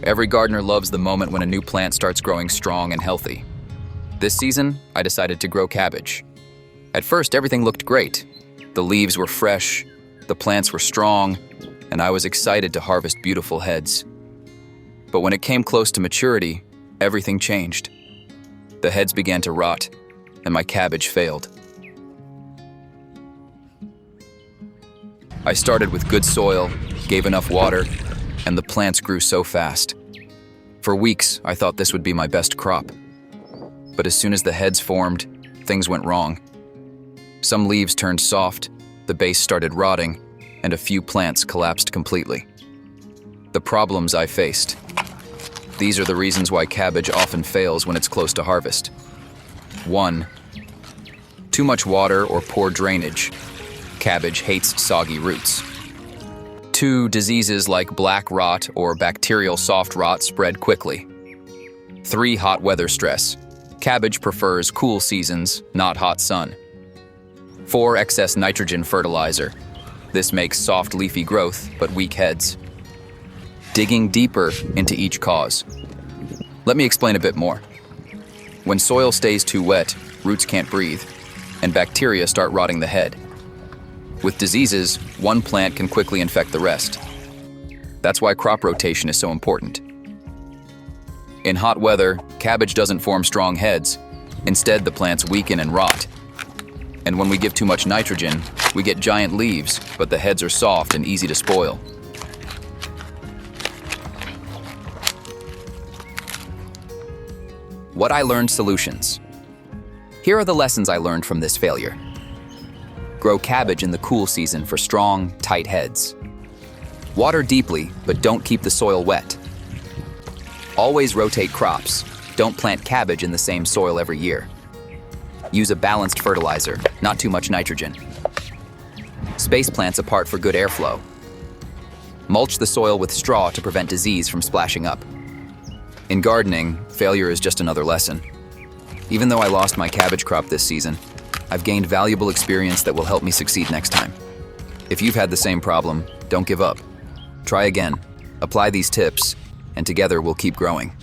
Every gardener loves the moment when a new plant starts growing strong and healthy. This season, I decided to grow cabbage. At first, everything looked great. The leaves were fresh, the plants were strong, and I was excited to harvest beautiful heads. But when it came close to maturity, everything changed. The heads began to rot, and my cabbage failed. I started with good soil, gave enough water, and the plants grew so fast. For weeks, I thought this would be my best crop. But as soon as the heads formed, things went wrong. Some leaves turned soft, the base started rotting, and a few plants collapsed completely. The problems I faced. These are the reasons why cabbage often fails when it's close to harvest. 1. Too much water or poor drainage. Cabbage hates soggy roots. 2. Diseases like black rot or bacterial soft rot spread quickly. 3. Hot weather stress. Cabbage prefers cool seasons, not hot sun. 4. Excess nitrogen fertilizer. This makes soft leafy growth, but weak heads. Digging deeper into each cause. Let me explain a bit more. When soil stays too wet, roots can't breathe, and bacteria start rotting the head. With diseases, one plant can quickly infect the rest. That's why crop rotation is so important. In hot weather, cabbage doesn't form strong heads. Instead, the plants weaken and rot. And when we give too much nitrogen, we get giant leaves, but the heads are soft and easy to spoil. What I learned solutions. Here are the lessons I learned from this failure. Grow cabbage in the cool season for strong, tight heads. Water deeply, but don't keep the soil wet. Always rotate crops. Don't plant cabbage in the same soil every year. Use a balanced fertilizer, not too much nitrogen. Space plants apart for good airflow. Mulch the soil with straw to prevent disease from splashing up. In gardening, failure is just another lesson. Even though I lost my cabbage crop this season, I've gained valuable experience that will help me succeed next time. If you've had the same problem, don't give up. Try again, apply these tips, and together we'll keep growing.